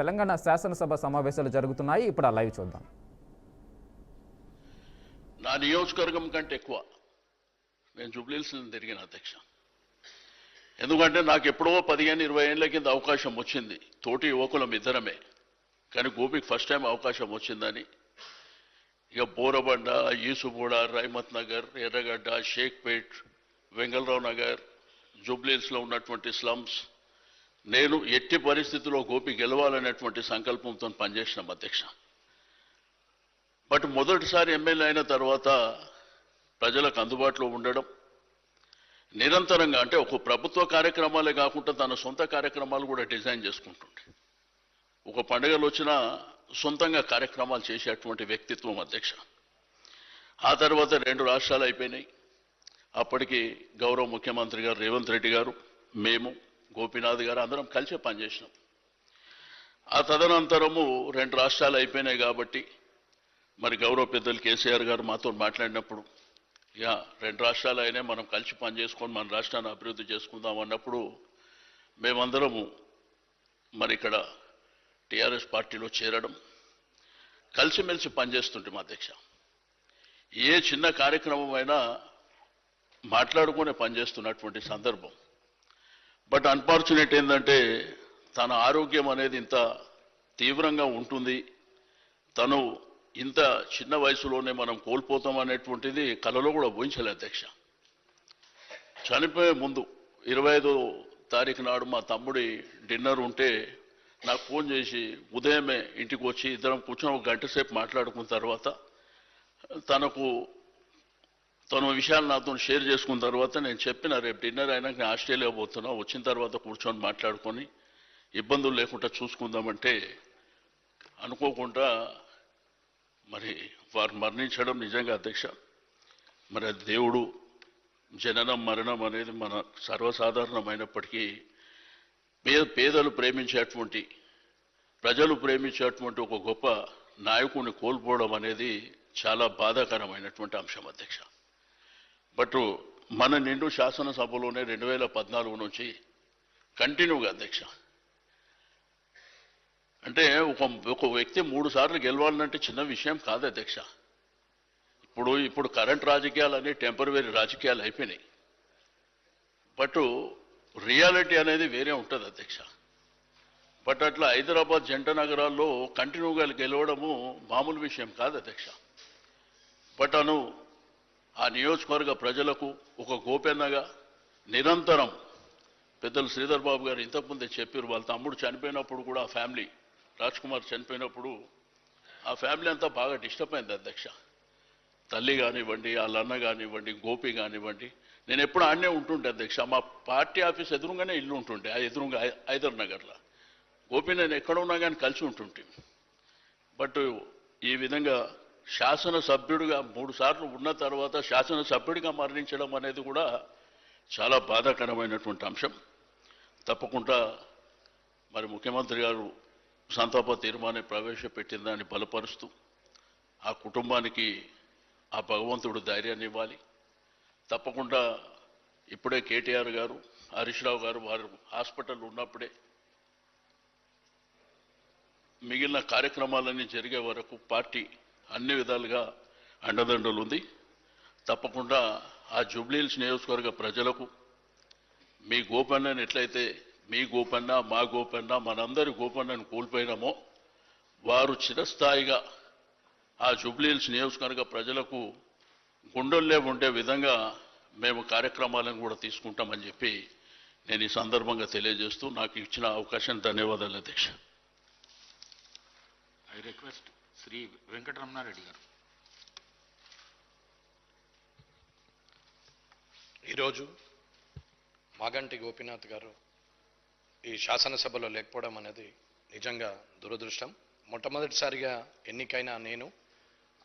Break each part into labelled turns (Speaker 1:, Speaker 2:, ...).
Speaker 1: తెలంగాణ శాసనసభ సమావేశాలు జరుగుతున్నాయి. ఇప్పుడు ఆ లైవ్ చూద్దాం.
Speaker 2: నా నియోజకవర్గం కంటే ఎక్కువ నేను జూబ్లీహిల్స్ తిరిగిన అధ్యక్ష. ఎందుకంటే నాకు ఎప్పుడో 15-20 ఏళ్ల కింద అవకాశం వచ్చింది, తోటి యువకులం ఇద్దరమే. కానీ గోపికి ఫస్ట్ టైం అవకాశం వచ్చిందని ఇక బోరబండ, ఈసుగూడ, రైమత్ నగర్, ఎర్రగడ్డ, షేక్పేట్, వెంగళరావు నగర్, జూబ్లీహిల్స్లో ఉన్నటువంటి స్లమ్స్ నేను ఎట్టి పరిస్థితుల్లో గోపి గెలవాలనేటువంటి సంకల్పంతో పనిచేసినాం అధ్యక్ష. బట్ మొదటిసారి ఎమ్మెల్యే అయిన తర్వాత ప్రజలకు అందుబాటులో ఉండడం, నిరంతరంగా అంటే ఒక ప్రభుత్వ కార్యక్రమాలే కాకుండా తన సొంత కార్యక్రమాలు కూడా డిజైన్ చేసుకుంటుండే, ఒక పండుగలు వచ్చినా సొంతంగా కార్యక్రమాలు చేసేటువంటి వ్యక్తిత్వం అధ్యక్ష. ఆ తర్వాత 2 రాష్ట్రాలు అయిపోయినాయి. అప్పటికి గౌరవ ముఖ్యమంత్రి గారు రేవంత్ రెడ్డి గారు, మేము, గోపీనాథ్ గారు అందరం కలిసే పనిచేసినాం. ఆ తదనంతరము 2 రాష్ట్రాలు అయిపోయినాయి కాబట్టి మరి గౌరవ పెద్దలు కేసీఆర్ గారు మాతో మాట్లాడినప్పుడు 2 రాష్ట్రాలు అయినా మనం కలిసి పనిచేసుకొని మన రాష్ట్రాన్ని అభివృద్ధి చేసుకుందాం అన్నప్పుడు మేమందరము మరి ఇక్కడ టీఆర్ఎస్ పార్టీలో చేరడం, కలిసిమెలిసి పనిచేస్తుంటాం అధ్యక్ష. ఏ చిన్న కార్యక్రమం అయినా మాట్లాడుకునే పనిచేస్తున్నటువంటి సందర్భం. బట్ అన్ఫార్చునేట్ ఏంటంటే తన ఆరోగ్యం అనేది ఇంత తీవ్రంగా ఉంటుంది, తను ఇంత చిన్న వయసులోనే మనం కోల్పోతాం అనేటువంటిది కలలో కూడా ఊహించలే అధ్యక్ష. చనిపోయే ముందు 25వ తారీఖు నాడు మా తమ్ముడి డిన్నర్ ఉంటే నాకు ఫోన్ చేసి ఉదయమే ఇంటికి వచ్చి ఇద్దరం కూర్చొని 1 గంట సేపు మాట్లాడుకున్న తర్వాత తన విషయాలు నాతో షేర్ చేసుకున్న తర్వాత నేను చెప్పిన, రేపు డిన్నర్ అయినాక నేను ఆస్ట్రేలియా పోతున్నా, వచ్చిన తర్వాత కూర్చొని మాట్లాడుకొని ఇబ్బందులు లేకుండా చూసుకుందామంటే అనుకోకుండా మరి వారు మరణించడం నిజంగా అధ్యక్ష మరి అది దేవుడు. జననం మరణం అనేది మన సర్వసాధారణమైనప్పటికీ పేదలు ప్రేమించేటువంటి, ప్రజలు ప్రేమించేటువంటి ఒక గొప్ప నాయకుడిని కోల్పోవడం అనేది చాలా బాధాకరమైనటువంటి అంశం అధ్యక్ష. బట్ మన నిండు శాసనసభలోనే 2014 నుంచి కంటిన్యూగా అధ్యక్ష, అంటే ఒక వ్యక్తి 3 సార్లు గెలవాలంటే చిన్న విషయం కాదు అధ్యక్ష. ఇప్పుడు కరెంట్ రాజకీయాలన్నీ టెంపరరీ రాజకీయాలు అయిపోయినాయి. బట్ రియాలిటీ అనేది వేరే ఉంటుంది అధ్యక్ష. బట్ అట్లా హైదరాబాద్ జంట నగరాల్లో కంటిన్యూగా గెలవడము మామూలు విషయం కాదు అధ్యక్ష. బట్ ఆ నియోజకవర్గ ప్రజలకు ఒక గోపెన్నగా నిరంతరం పెద్దలు శ్రీధర్ బాబు గారు ఇంతకుముందే చెప్పారు, వాళ్ళ తమ్ముడు చనిపోయినప్పుడు కూడా ఆ ఫ్యామిలీ, రాజ్ కుమార్ చనిపోయినప్పుడు ఆ ఫ్యామిలీ అంతా బాగా డిస్టర్బ్ అయింది అధ్యక్ష. తల్లి కానివ్వండి, వాళ్ళ అన్న కానివ్వండి, గోపి కానివ్వండి, నేను ఎప్పుడు ఆడనే ఉంటుండే అధ్యక్ష. మా పార్టీ ఆఫీస్ ఎదురుగానే ఇల్లు ఉంటుండే, ఎదురుగా హైదర్ నగర్లో. గోపి నేను ఎక్కడ ఉన్నా కానీ కలిసి ఉంటుంటే. బట్ ఈ విధంగా శాసనసభ్యుడిగా 3 సార్లు ఉన్న తర్వాత శాసనసభ్యుడిగా మరణించడం అనేది కూడా చాలా బాధాకరమైనటువంటి అంశం. తప్పకుండా మరి ముఖ్యమంత్రి గారు సంతాప తీర్మానం ప్రవేశపెట్టిన దాన్ని బలపరుస్తూ ఆ కుటుంబానికి ఆ భగవంతుడు ధైర్యాన్ని ఇవ్వాలి. తప్పకుండా ఇప్పుడే కేటీఆర్ గారు, హరీష్ రావు గారు వారు హాస్పిటల్ ఉన్నప్పుడే మిగిలిన కార్యక్రమాలన్నీ జరిగే వరకు పార్టీ అన్ని విధాలుగా అండదండలు ఉంది. తప్పకుండా ఆ జూబ్లీహిల్స్ నియోజకవర్గ ప్రజలకు మీ గోపన్నని ఎట్లయితే మీ గోపన్న, మా గోపన్న, మనందరి గోపన్నను కోల్పోయినామో వారు చిరస్థాయిగా ఆ జూబ్లీహిల్స్ నియోజకవర్గ ప్రజలకు గుండెల్లో ఉండే విధంగా మేము కార్యక్రమాలను కూడా తీసుకుంటామని చెప్పి నేను ఈ సందర్భంగా తెలియజేస్తూ నాకు ఇచ్చిన అవకాశం ధన్యవాదాలు అధ్యక్ష.
Speaker 3: ఐ రిక్వెస్ట్ శ్రీ వెంకటరమణారెడ్డి గారు.
Speaker 4: ఈరోజు మాగంటి గోపీనాథ్ గారు ఈ శాసనసభలో లేకపోవడం అనేది నిజంగా దురదృష్టం. మొట్టమొదటిసారిగా ఎన్నికైన నేను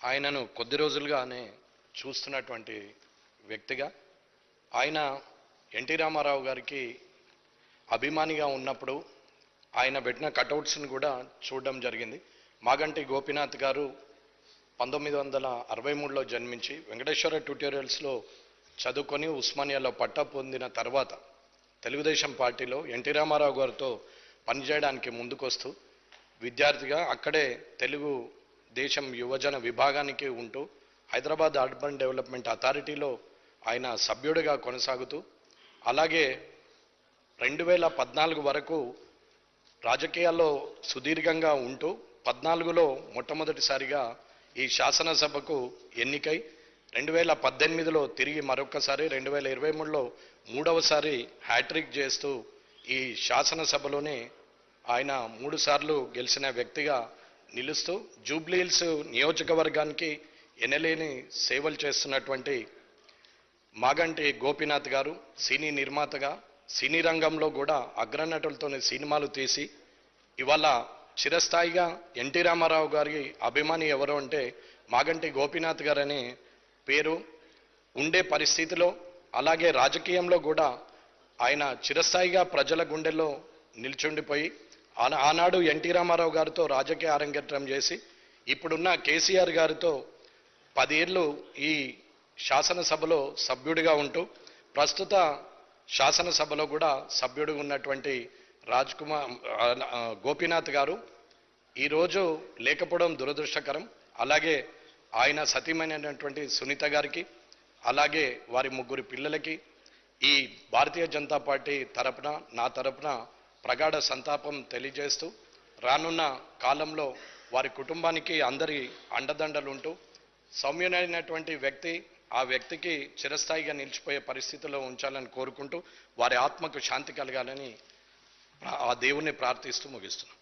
Speaker 4: ఆయనను కొద్ది రోజులుగానే చూస్తున్నటువంటి వ్యక్తిగా, ఆయన ఎన్టీ రామారావు గారికి అభిమానిగా ఉన్నప్పుడు ఆయన పెట్టిన కటౌట్స్ని కూడా చూడడం జరిగింది. మాగంటి గోపీనాథ్ గారు 1963లో జన్మించి వెంకటేశ్వర ట్యూటోరియల్స్లో చదువుకొని ఉస్మానియాలో పట్టా పొందిన తర్వాత తెలుగుదేశం పార్టీలో ఎన్టీ రామారావు గారితో పనిచేయడానికి ముందుకొస్తూ విద్యార్థిగా అక్కడే తెలుగు దేశం యువజన విభాగానికి ఉంటూ హైదరాబాద్ అర్బన్ డెవలప్మెంట్ అథారిటీలో ఆయన సభ్యుడిగా కొనసాగుతూ అలాగే 2014 వరకు రాజకీయాల్లో సుదీర్ఘంగా ఉంటూ 14లో మొట్టమొదటిసారిగా ఈ శాసనసభకు ఎన్నికై 2018లో తిరిగి మరొకసారి 2023లో మూడవసారి హ్యాట్రిక్ చేస్తూ ఈ శాసనసభలోనే ఆయన 3 సార్లు గెలిచిన వ్యక్తిగా నిలుస్తూ జూబ్లీహిల్స్ నియోజకవర్గానికి ఎనలేని సేవలు చేస్తున్నటువంటి మాగంటి గోపీనాథ్ గారు సినీ నిర్మాతగా సినీ రంగంలో కూడా అగ్రనటులతోనే సినిమాలు తీసి ఇవాళ చిరస్థాయిగా ఎన్టీ రామారావు గారి అభిమాని ఎవరు అంటే మాగంటి గోపీనాథ్ గారు అనే పేరు ఉండే పరిస్థితిలో అలాగే రాజకీయంలో కూడా ఆయన చిరస్థాయిగా ప్రజల గుండెల్లో నిల్చుండిపోయి ఆనాడు ఎన్టీ రామారావు గారితో రాజకీయ అరంగేట్రం చేసి ఇప్పుడున్న కేసీఆర్ గారితో 10 ఏళ్ళు ఈ శాసనసభలో సభ్యుడిగా ఉంటూ ప్రస్తుత శాసనసభలో కూడా సభ్యుడిగా ఉన్నటువంటి గోపీనాథ్ గారు ఈరోజు లేకపోవడం దురదృష్టకరం. అలాగే ఆయన సతీమైనటువంటి సునీత గారికి అలాగే వారి 3 పిల్లలకి ఈ భారతీయ జనతా పార్టీ తరపున నా తరపున ప్రగాఢ సంతాపం తెలియజేస్తూ రానున్న కాలంలో వారి కుటుంబానికి అందరి అండదండలు ఉంటూ సౌమ్యునైనటువంటి వ్యక్తి ఆ వ్యక్తికి చిరస్థాయిగా నిలిచిపోయే పరిస్థితిలో ఉంచాలని కోరుకుంటూ వారి ఆత్మకు శాంతి కలగాలని ఆ దేవుణ్ణి ప్రార్థిస్తూ ముగిస్తున్నాం.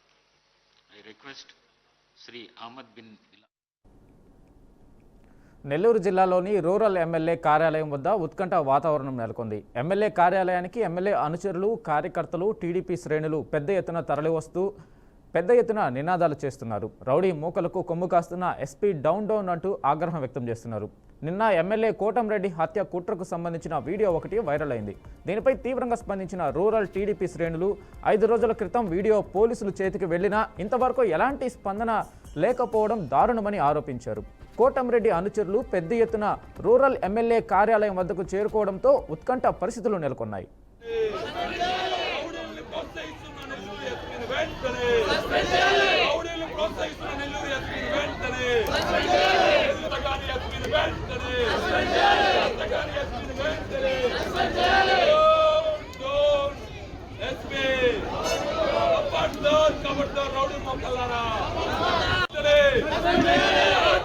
Speaker 3: ఐ రిక్వెస్ట్ శ్రీ అహ్మద్ బిన్
Speaker 1: నెల్లూరు జిల్లాలోని రూరల్ ఎమ్మెల్యే కార్యాలయం వద్ద ఉత్కంఠ వాతావరణం నెలకొంది. ఎమ్మెల్యే కార్యాలయానికి ఎమ్మెల్యే అనుచరులు కార్యకర్తలు టీడీపీ శ్రేణులు పెద్ద ఎత్తున తరలివస్తూ పెద్ద ఎత్తున నినాదాలు చేస్తున్నారు. రౌడీ మూకలకు కొమ్ము కాస్తున్న ఎస్పీ డౌన్ డౌన్ అంటూ ఆగ్రహం వ్యక్తం చేస్తున్నారు. నిన్న ఎమ్మెల్యే కోటంరెడ్డి హత్య కుట్రకు సంబంధించిన వీడియో ఒకటి వైరల్ అయింది. దీనిపై తీవ్రంగా స్పందించిన రూరల్ టీడీపీ శ్రేణులు 5 రోజుల క్రితం వీడియో పోలీసుల చేతికి వెళ్లినా ఇంతవరకు ఎలాంటి స్పందన లేకపోవడం దారుణమని ఆరోపించారు. కోటంరెడ్డి అనుచరులు పెద్ద ఎత్తున రూరల్ ఎమ్మెల్యే కార్యాలయం వద్దకు చేరుకోవడంతో ఉత్కంఠ పరిస్థితులు నెలకొన్నాయి.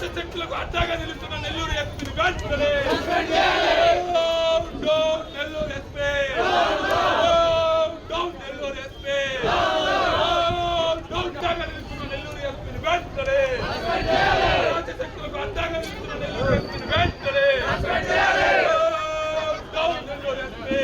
Speaker 5: చెట్లకు అడ్డాగా నిలుస్తున్న నెల్లూరు ఎస్పీని వెంటనే నెల్లూరు ఎస్పీ నెల్లూరు ఎస్పీ అడ్డాగా నిలుస్తున్న నెల్లూరు ఎస్పీని వెంటనే చెట్లకు అడ్డాగా నిలుస్తున్న నెల్లూరు ఎస్పీని వెంటనే నెల్లూరు ఎస్పీ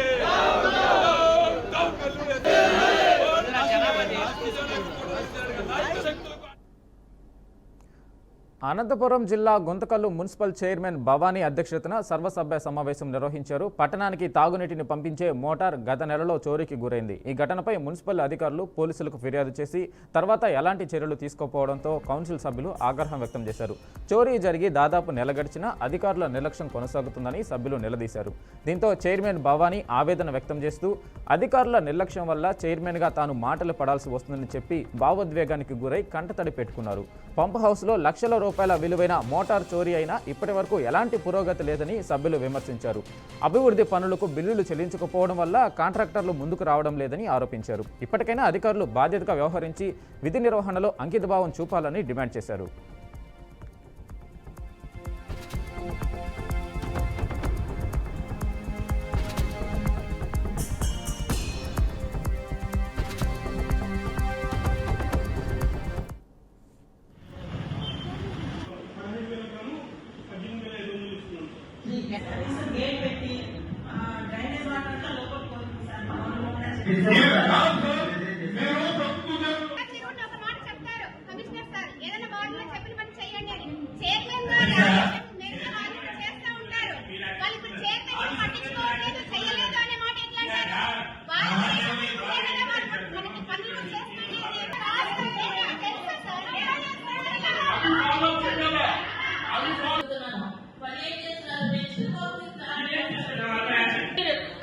Speaker 1: అనంతపురం జిల్లా గుంతకల్లు మున్సిపల్ చైర్మన్ భవానీ అధ్యక్షతన సర్వసభ్య సమావేశం నిర్వహించారు. పట్టణానికి తాగునీటిని పంపించే మోటార్ గత నెలలో చోరీకి గురైంది. ఈ ఘటనపై మున్సిపల్ అధికారులు పోలీసులకు ఫిర్యాదు చేసి తర్వాత ఎలాంటి చర్యలు తీసుకోకపోవడంతో కౌన్సిల్ సభ్యులు ఆగ్రహం వ్యక్తం చేశారు. చోరీ జరిగి దాదాపు నెల గడిచినా అధికారుల నిర్లక్ష్యం కొనసాగుతుందని సభ్యులు నిలదీశారు. దీంతో చైర్మన్ భవానీ ఆవేదన వ్యక్తం చేస్తూ అధికారుల నిర్లక్ష్యం వల్ల చైర్మన్గా తాను మాటలు పడాల్సి వస్తుందని చెప్పి భావోద్వేగానికి గురై కంటతడి పెట్టుకున్నారు. పంప్ హౌస్లో లక్షల రూపాయల విలువైన మోటార్ చోరీ అయినా ఇప్పటి వరకు ఎలాంటి పురోగతి లేదని సభ్యులు విమర్శించారు. అభివృద్ధి పనులకు బిల్లులు చెల్లించకపోవడం వల్ల కాంట్రాక్టర్లు ముందుకు రావడం లేదని ఆరోపించారు. ఇప్పటికైనా అధికారులు బాధ్యతగా వ్యవహరించి విధి నిర్వహణలో అంకితభావం చూపాలని డిమాండ్ చేశారు.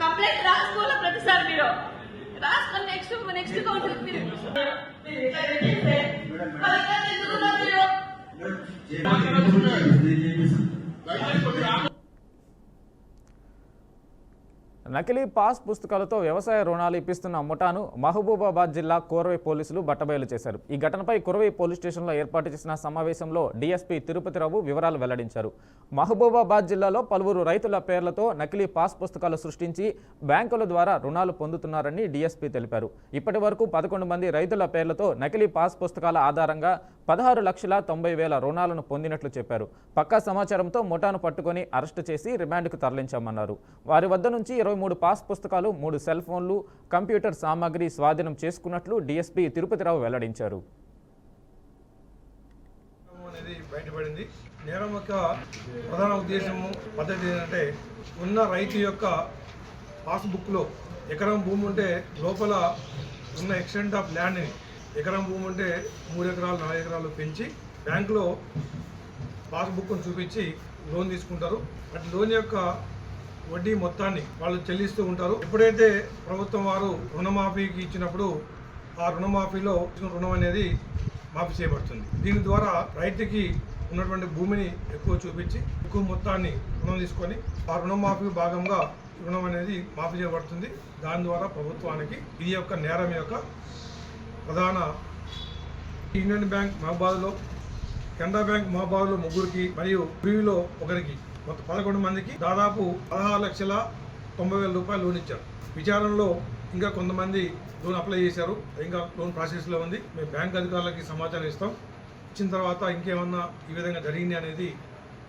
Speaker 6: కంప్లైంట్ రాసుకోవాలి ప్రతిసారి మీరు రాసుకొని నెక్స్ట్ కౌంటర్
Speaker 1: నకిలీ పాస్ పుస్తకాలతో వ్యవసాయ రుణాలు ఇప్పిస్తున్న ముఠాను మహబూబాబాద్ జిల్లా కోరవై పోలీసులు బట్టబయలు చేశారు. ఈ ఘటనపై కోరవై పోలీస్ స్టేషన్లో ఏర్పాటు చేసిన సమావేశంలో డీఎస్పీ తిరుపతిరావు వివరాలు వెల్లడించారు. మహబూబాబాద్ జిల్లాలో పలువురు రైతుల పేర్లతో నకిలీ పాస్ పుస్తకాలు సృష్టించి బ్యాంకుల ద్వారా రుణాలు పొందుతున్నారని డీఎస్పీ తెలిపారు. ఇప్పటి వరకు 11 మంది రైతుల పేర్లతో నకిలీ పాస్ పుస్తకాల ఆధారంగా 16,90,000 రుణాలను పొందినట్లు చెప్పారు. పక్కా సమాచారంతో ముఠాను పట్టుకొని అరెస్టు చేసి రిమాండ్కు తరలించామన్నారు. వారి వద్ద నుంచి 23 పాస్ పుస్తకాలు, 3 సెల్ ఫోన్లు, కంప్యూటర్ సామాగ్రి స్వాధీనం చేసుకున్నట్లు డీఎస్పీ తిరుపతిరావు వెల్లడించారు.
Speaker 6: బయటపడింది. నేరం యొక్క ప్రధాన ఉద్దేశము పద్ధతి ఏంటంటే, ఉన్న రైతు యొక్క పాస్బుక్లో ఎకరం భూమి ఉంటే లోపల ఉన్న ఎక్స్టెంట్ ఆఫ్ ల్యాండ్ని ఎకరం భూమి ఉంటే 3 ఎకరాలు 4 ఎకరాలు పెంచి బ్యాంకులో పాస్బుక్ను చూపించి లోన్ తీసుకుంటారు. అటు లోన్ యొక్క వడ్డీ మొత్తాన్ని వాళ్ళు చెల్లిస్తూ ఉంటారు. ఎప్పుడైతే ప్రభుత్వం వారు రుణమాఫీకి ఇచ్చినప్పుడు ఆ రుణమాఫీలో రుణం అనేది మాఫీ చేయబడుతుంది. దీని ద్వారా రైతుకి ఉన్నటువంటి భూమిని ఎక్కువ చూపించి ఎక్కువ మొత్తాన్ని రుణం తీసుకొని ఆ రుణమాఫీ భాగంగా రుణం అనేది మాఫీ చేయబడుతుంది. దాని ద్వారా ప్రభుత్వానికి ఇది యొక్క నేరం యొక్క ప్రధాన యూనియన్ బ్యాంక్ మహబాద్లో, కెనరా బ్యాంక్ మహబాద్లో 3కి మరియు బ్యూలో 1కి మొత్తం 11 మందికి దాదాపు 16,90,000 రూపాయలు లోన్ ఇచ్చారు. విచారణలో ఇంకా కొంతమంది లోన్ అప్లై చేశారు. ఇంకా లోన్ ప్రాసెస్లో ఉంది. మేము బ్యాంక్ అధికారులకి సమాచారం ఇస్తాం. ఇచ్చిన తర్వాత ఇంకేమన్నా ఈ విధంగా జరిగింది అనేది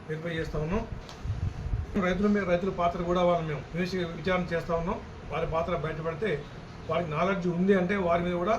Speaker 6: వెరిఫై చేస్తూ ఉన్నాం. రైతుల పాత్ర కూడా వాళ్ళని మేము విచారణ చేస్తూ ఉన్నాం. వారి పాత్ర బయటపడితే వారికి నాలెడ్జ్ ఉంది అంటే వారి మీద కూడా.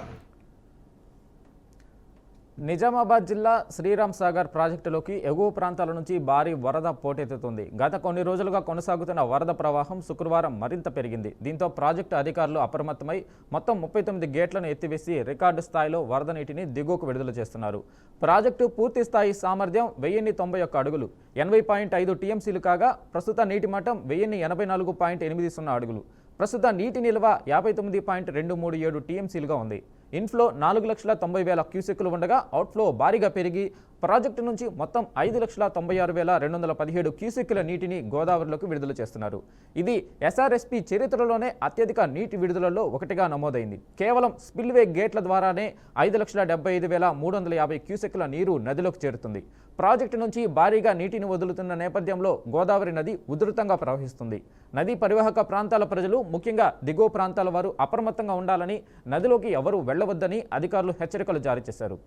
Speaker 1: నిజామాబాద్ జిల్లా శ్రీరామ్ సాగర్ ప్రాజెక్టులోకి ఎగువ ప్రాంతాల నుంచి భారీ వరద పోటెత్తుతుంది. గత కొన్ని రోజులుగా కొనసాగుతున్న వరద ప్రవాహం శుక్రవారం మరింత పెరిగింది. దీంతో ప్రాజెక్టు అధికారులు అప్రమత్తమై మొత్తం 39 గేట్లను ఎత్తివేసి రికార్డు స్థాయిలో వరద నీటిని దిగువకు విడుదల చేస్తున్నారు. ప్రాజెక్టు పూర్తి స్థాయి సామర్థ్యం 1091 అడుగులు, 80.5 టీఎంసీలు కాగా ప్రస్తుత నీటి మట్టం 1084.80 అడుగులు. ప్రస్తుత నీటి నిల్వ 59.237 టీఎంసీలుగా ఉంది. ఇన్ఫ్లో 4,90,000 క్యూసెక్కులు ఉండగా అవుట్ఫ్లో భారీగా పెరిగి ప్రాజెక్టు నుంచి మొత్తం 5,96,217 క్యూసెక్కుల నీటిని గోదావరిలోకి విడుదల చేస్తున్నారు. ఇది ఎస్ఆర్ఎస్పీ చరిత్రలోనే అత్యధిక నీటి విడుదలలో ఒకటిగా నమోదైంది. కేవలం స్పిల్వే గేట్ల ద్వారానే 5,75,350 క్యూసెక్కుల నీరు నదిలోకి చేరుతుంది. ప్రాజెక్టు నుంచి భారీగా నీటిని వదులుతున్న నేపథ్యంలో గోదావరి నది ఉధృతంగా ప్రవహిస్తుంది. నదీ పరివాహక ప్రాంతాల ప్రజలు, ముఖ్యంగా దిగువ ప్రాంతాల వారు అప్రమత్తంగా ఉండాలని, నదిలోకి ఎవరూ వెళ్లవద్దని అధికారులు హెచ్చరికలు జారీ చేశారు.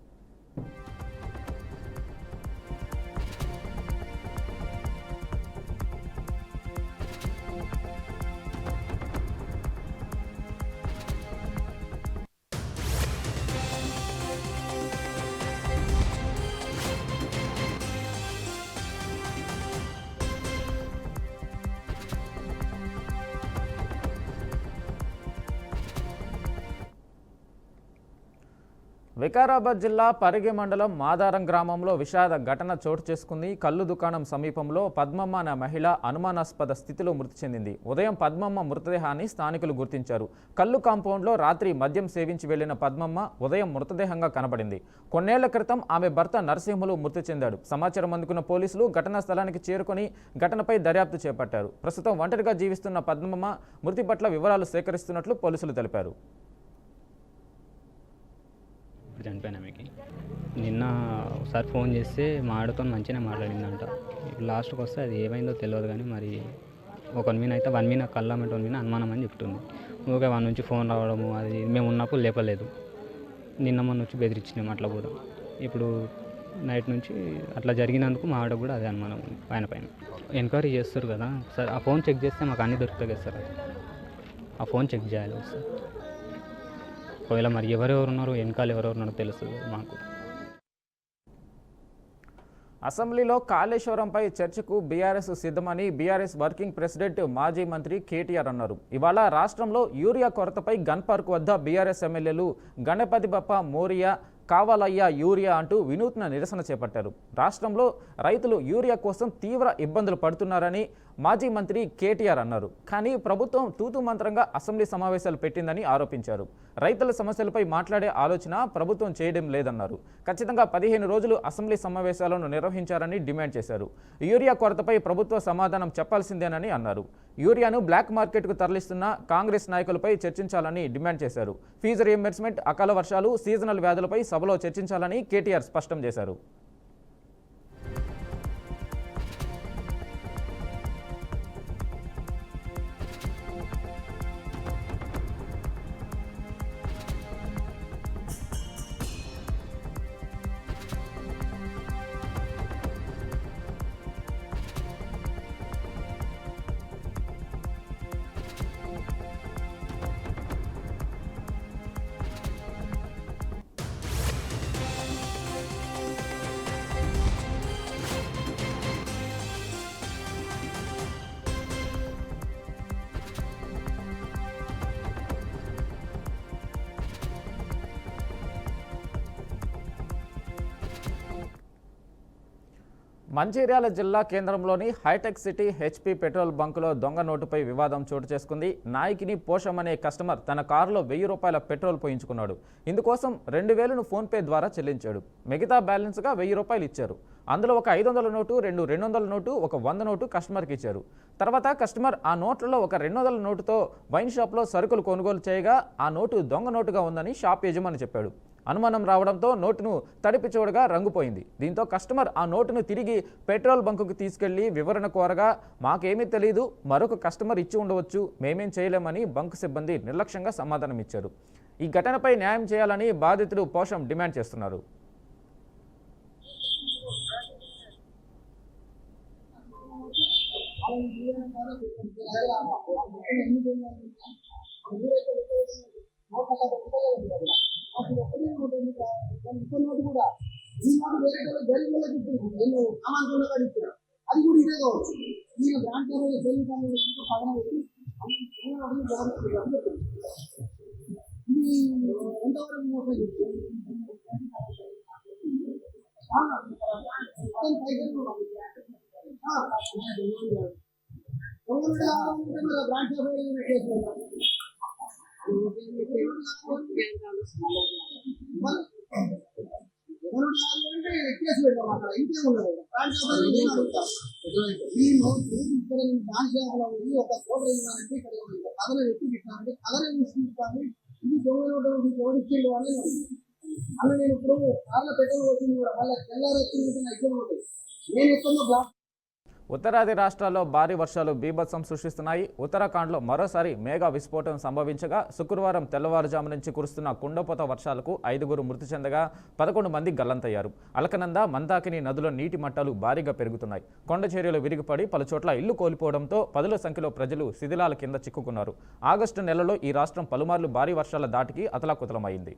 Speaker 1: వికారాబాద్ జిల్లా పరిగి మండలం మాదారం గ్రామంలో విషాద ఘటన చోటు చేసుకుంది. కల్లు దుకాణం సమీపంలో పద్మమ్మ అనే మహిళ అనుమానాస్పద స్థితిలో మృతి చెందింది. ఉదయం పద్మమ్మ మృతదేహాన్ని స్థానికులు గుర్తించారు. కల్లు కాంపౌండ్లో రాత్రి మద్యం సేవించి వెళ్లిన పద్మమ్మ ఉదయం మృతదేహంగా కనబడింది. కొన్నేళ్ల క్రితం ఆమె భర్త నరసింహులు మృతి చెందాడు. సమాచారం అందుకున్న పోలీసులు ఘటనా స్థలానికి చేరుకొని ఘటనపై దర్యాప్తు చేపట్టారు. ప్రస్తుతం ఒంటరిగా జీవిస్తున్న పద్మమ్మ మృతి పట్ల వివరాలు సేకరిస్తున్నట్లు పోలీసులు తెలిపారు.
Speaker 7: చనిపోయిన ఆమెకి నిన్న ఒకసారి ఫోన్ చేస్తే మా ఆడతో మంచిగా మాట్లాడిందంట. లాస్ట్కి వస్తే అది ఏమైందో తెలియదు కానీ మరి ఒకరి మీద అయితే 1 మీద కళ్ళమంటే 1 మీద అనుమానం అని చెప్తుంది. ఊరికే 1 నుంచి ఫోన్ రావడము, అది మేము ఉన్నప్పుడు లేపలేదు. నిన్న మొన్న వచ్చి బెదిరించినాము అట్లా కూడా. ఇప్పుడు నైట్ నుంచి అట్లా జరిగినందుకు మా ఆడ కూడా అదే అనుమానం పైన ఎంక్వైరీ చేస్తారు కదా సార్. ఆ ఫోన్ చెక్ చేస్తే మాకు అన్నీ దొరుకుతాయి కదా సార్. ఆ ఫోన్ చెక్ చేయాలి సార్. ఒకవేళ మరి ఎవరెవరు ఉన్నారో, వెనకాల ఎవరెవరు ఉన్నారో తెలుస్తుంది మాకు.
Speaker 1: అసెంబ్లీలో కాళేశ్వరంపై చర్చకు బీఆర్ఎస్ సిద్ధమని బీఆర్ఎస్ వర్కింగ్ ప్రెసిడెంట్ మాజీ మంత్రి కేటీఆర్ అన్నారు. ఇవాళ రాష్ట్రంలో యూరియా కొరతపై గన్ పార్క్ వద్ద బీఆర్ఎస్ ఎమ్మెల్యేలు గణపతి బప్ప మోరియా, కావాలయ్యా యూరియా అంటూ వినూత్న నిరసన చేపట్టారు. రాష్ట్రంలో రైతులు యూరియా కోసం తీవ్ర ఇబ్బందులు పడుతున్నారని, మాజీ మంత్రి కేటీఆర్ అన్నారు. కానీ ప్రభుత్వం తూతు మంత్రంగా అసెంబ్లీ సమావేశాలు పెట్టిందని ఆరోపించారు. రైతుల సమస్యలపై మాట్లాడే ఆలోచన ప్రభుత్వం చేయడం లేదన్నారు. ఖచ్చితంగా 15 రోజులు అసెంబ్లీ సమావేశాలను నిర్వహించారని డిమాండ్ చేశారు. యూరియా కొరతపై ప్రభుత్వ సమాధానం చెప్పాల్సిందేనని అన్నారు. యూరియాను బ్లాక్ మార్కెట్కు తరలిస్తున్న కాంగ్రెస్ నాయకులపై చర్చించాలని డిమాండ్ చేశారు. ఫీజు రీయింబర్స్మెంట్, అకాల వర్షాలు, సీజనల్ వ్యాధులపై సభలో చర్చించాలని కేటీఆర్ స్పష్టం చేశారు. మంచిర్యాల జిల్లా కేంద్రంలోని హైటెక్ సిటీ హెచ్పీ పెట్రోల్ బంకులో దొంగ నోటుపై వివాదం చోటు చేసుకుంది. నాయకిని పోషం అనే కస్టమర్ తన కారులో 1000 రూపాయల పెట్రోల్ పోయించుకున్నాడు. ఇందుకోసం 2000ను ఫోన్పే ద్వారా చెల్లించాడు. మిగతా బ్యాలెన్స్గా 1000 రూపాయలు ఇచ్చారు. అందులో ఒక 500 నోటు, 200 నోటు, ఒక 100 నోటు కస్టమర్కి ఇచ్చారు. తర్వాత కస్టమర్ ఆ నోట్లలో ఒక 200 నోటుతో వైన్ షాప్లో సరుకులు కొనుగోలు చేయగా ఆ నోటు దొంగ నోటుగా ఉందని షాప్ యజమాని చెప్పాడు. అనుమానం రావడంతో నోటును తడిపి చూడగా రంగుపోయింది. దీంతో కస్టమర్ ఆ నోటును తిరిగి పెట్రోల్ బంకుకు తీసుకెళ్లి వివరణ కోరగా మాకేమీ తెలియదు, మరొక కస్టమర్ ఇచ్చి ఉండవచ్చు, మేమేం చేయలేమని బంకు సిబ్బంది నిర్లక్ష్యంగా సమాధానం ఇచ్చారు. ఈ ఘటనపై న్యాయం చేయాలని బాధితుడు పోషం డిమాండ్ చేస్తున్నారు. ఉత్తరాది రాష్ట్రాల్లో భారీ వర్షాలు బీభత్సం సృష్టిస్తున్నాయి. ఉత్తరాఖండ్లో మరోసారి మేఘా విస్ఫోటనం సంభవించగా శుక్రవారం తెల్లవారుజాము నుంచి కురుస్తున్న కుండపోత వర్షాలకు 5గురు మృతి చెందగా 11 మంది గల్లంతయ్యారు. అలకనంద, మందాకిని నదుల నీటి మట్టాలు భారీగా పెరుగుతున్నాయి. కొండ చర్యలు విరిగిపడి పలుచోట్ల ఇళ్లు కోల్పోవడంతో పదుల సంఖ్యలో ప్రజలు శిథిలాల కింద చిక్కుకున్నారు. ఆగస్టు నెలలో ఈ రాష్ట్రం పలుమార్లు భారీ వర్షాల దాటికి అతలాకుతలమైంది.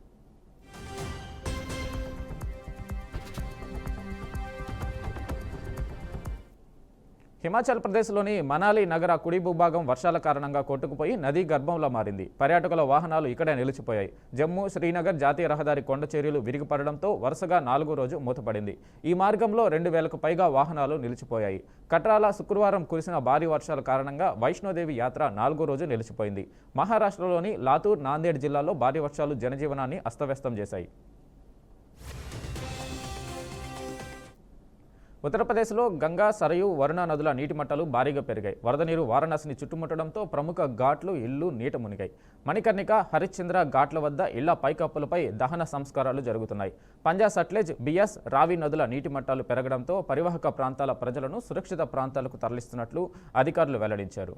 Speaker 1: హిమాచల్ ప్రదేశ్లోని మనాలి నగర కుడి భూభాగం వర్షాల కారణంగా కొట్టుకుపోయి నదీ గర్భంలో మారింది. పర్యాటకుల వాహనాలు ఇక్కడే నిలిచిపోయాయి. జమ్మూ శ్రీనగర్ జాతీయ రహదారి కొండ చర్యలు విరిగిపడడంతో వరుసగా 4వ రోజు మూతపడింది. ఈ మార్గంలో 2000కు పైగా వాహనాలు నిలిచిపోయాయి. కట్రాల శుక్రవారం కురిసిన భారీ వర్షాల కారణంగా వైష్ణోదేవి యాత్ర 4వ రోజు నిలిచిపోయింది. మహారాష్ట్రలోని లాతూర్, నాందేడ్ జిల్లాల్లో భారీ వర్షాలు జనజీవనాన్ని అస్తవ్యస్తం చేశాయి. ఉత్తరప్రదేశ్లో గంగా, సరయు, వరుణ నదుల నీటి మట్టాలు భారీగా పెరిగాయి. వరద నీరు వారణాసిని చుట్టుముట్టడంతో ప్రముఖ ఘాట్లు, ఇళ్లు నీట మునిగాయి. మణికర్ణిక, హరిశ్చంద్ర ఘాట్ల వద్ద ఇళ్ల పైకప్పులపై దహన సంస్కారాలు జరుగుతున్నాయి. పంజా, సట్లెజ్, బియాస్, రావి నదుల నీటి మట్టాలు పెరగడంతో పరివాహక ప్రాంతాల ప్రజలను సురక్షిత ప్రాంతాలకు తరలిస్తున్నట్లు అధికారులు వెల్లడించారు.